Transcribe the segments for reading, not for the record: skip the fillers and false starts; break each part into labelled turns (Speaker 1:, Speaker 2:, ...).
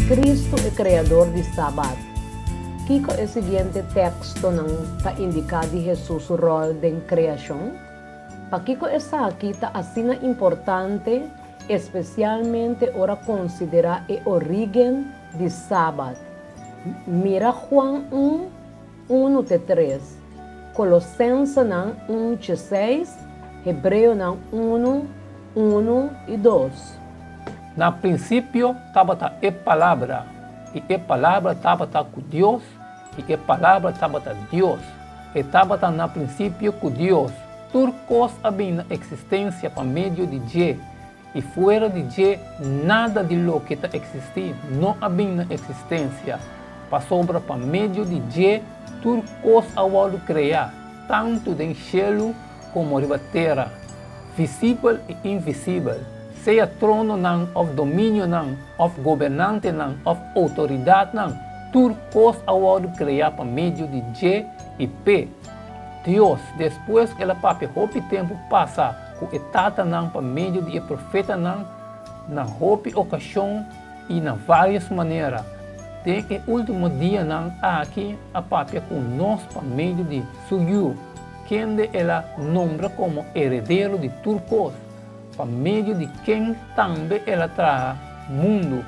Speaker 1: Cristo é criador de sábado. Kiko é o seguinte texto não está indicado de Jesus o rol de criação. Para Kiko essa aqui está assim importante, especialmente ora considerar a origem de sábado. Mira Juan 1, 1-3, Colossenses 1:6, Hebreu 1, 1 e 2.
Speaker 2: Na princípio estava a palavra, e a palavra estava com Deus, e a palavra estava Deus. E estava na princípio com Deus. Tudo coisa havia na existência por meio de Deus. E fora de Deus, nada de lo que existia não havia na existência. Para sobra por meio de Deus, tudo coisa ao criar, tanto do céu como da terra, visível e invisível. Seja trono não, of domínio não, of governante não, of autoridade não, tudo coisa ao criar por meio de Deus e P. Deus, depois que ela papi hope tempo passa, com etata não por meio de profeta não, na hope ocasião e na várias maneiras. Tem que último dia não aqui a papi com nós por meio de Suyu, quem ela nombra como herdeiro de tudo coisa. Por meio de quem também ela traz mundo.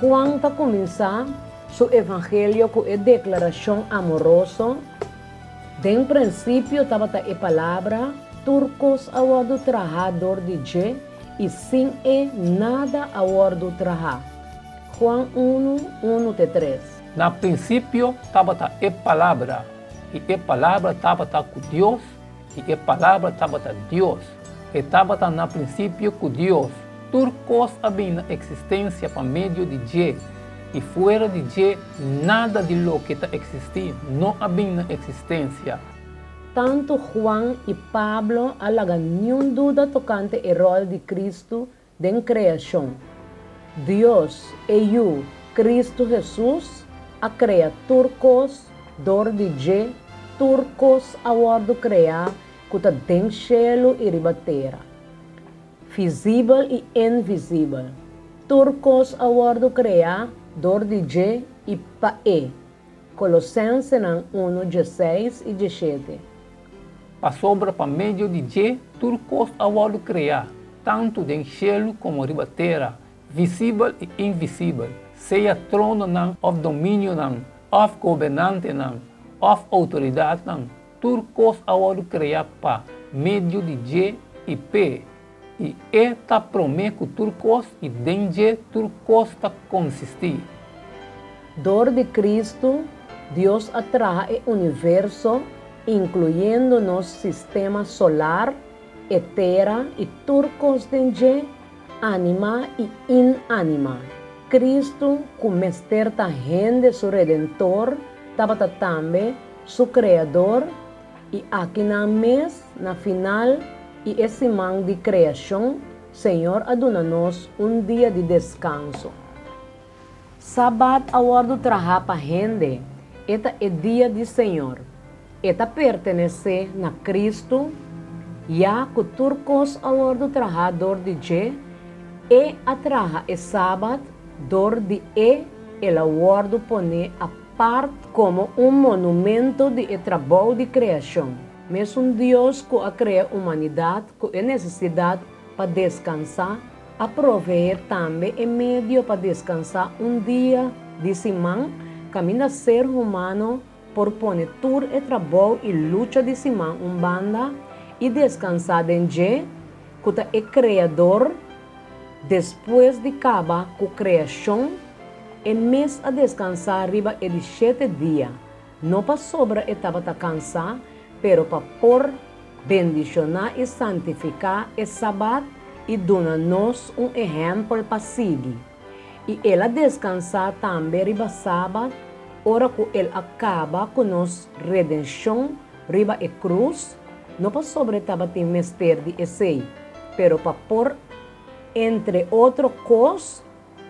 Speaker 1: Juan está começando seu evangelho com a declaração amorosa. De princípio estava a palavra, turcos ao do trajador de Deus, e sem nada ao do trajar. Juan 1, 1-3.
Speaker 2: Na princípio estava a palavra, e a palavra estava com Deus, e a palavra estava Deus. Estava na princípio com Deus. Tudo coisa havia na existência por meio de Deus. E fora de Deus, nada de lo que existia não havia na existência.
Speaker 1: Tanto Juan e Pablo alaga nenhuma dúvida tocante o rol de Cristo na criação. Deus e eu, Cristo Jesus, a criar turcos, dor de Deus, turcos a ordo criar, que está dentro do céu e riba terra, visível e invisível. Turcos a ordo criar, dor de Deus e pae. Colossenses 1:16 e 17.
Speaker 2: A sobra por meio de Deus, tudo coisa ao criar, tanto do céu como riba terra, visível e invisível. Seja trono não, of domínio não, of governante não, of autoridade não. Tudo coisa ao criar para meio de Deus e P. E esta promete tudo coisa e dentro tudo coisa consistir.
Speaker 1: Dor de Cristo, Deus atrai o universo, incluindo nosso sistema solar, e terra e turcos dentro, anima e inanima. Cristo, como mestre da gente, seu redentor, estava também seu criador. E aqui na mês, na final, e esse man de criação, Senhor aduna-nos dia de descanso. Sábado, a hora do trabalho para a gente, este é dia do Senhor. Este pertence a Cristo, já que turcos a hora do trabalhador de Deus, e a trabalho é sábado, dor de ela hora do poner a parte como monumento de trabalho de criação. Mas Deus que a criar a humanidade com a necessidade para descansar, a prover também o meio para descansar dia de semana, caminha ser humano por poner todo o trabalho e luta de semana banda e descansar em Deus, que é criador, depois de acabar com a criação, e mês a descansar riba é de 7 dias. Não para sobra estava a cansar, pero para por bendicionar e santificar o sábado e dar-nos exemplo para seguir. E ela descansar também riba sábado, hora que ele acaba com nossa redenção riba a cruz. Não para sobra estava a mestre de esse, pero para por, entre outras coisas,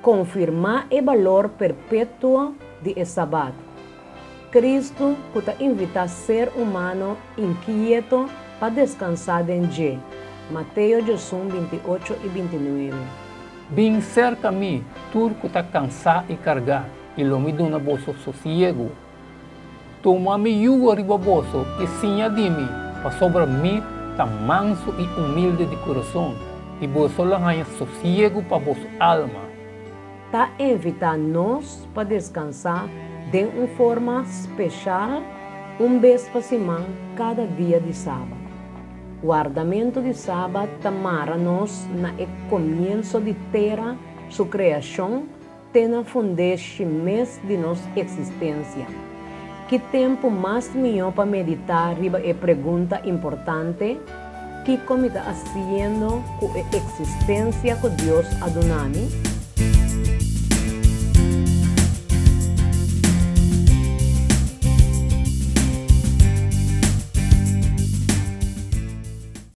Speaker 1: confirmar o valor perpétuo de sábado. Cristo que invita a ser humano inquieto para descansar em Deus. Mateus 28 e 29.
Speaker 2: Vim cerca mim, turco tá cansar e cargar, e lo me dona bolso sossego. Toma me yugo arriba bolso e sinha de mim, para sobre mim tá manso e humilde de coração, e bolso lá ganha sossego para bolso alma.
Speaker 1: Tá evitar nós para descansar de uma forma especial, vez por semana, cada dia de sábado. O guardamento de sábado tamara nós na começo de terra, sua criação, tena fundeste mês de nossa existência. Que tempo mais melhor para meditar riba é pergunta importante que como está fazendo com a existência que Deus Adonai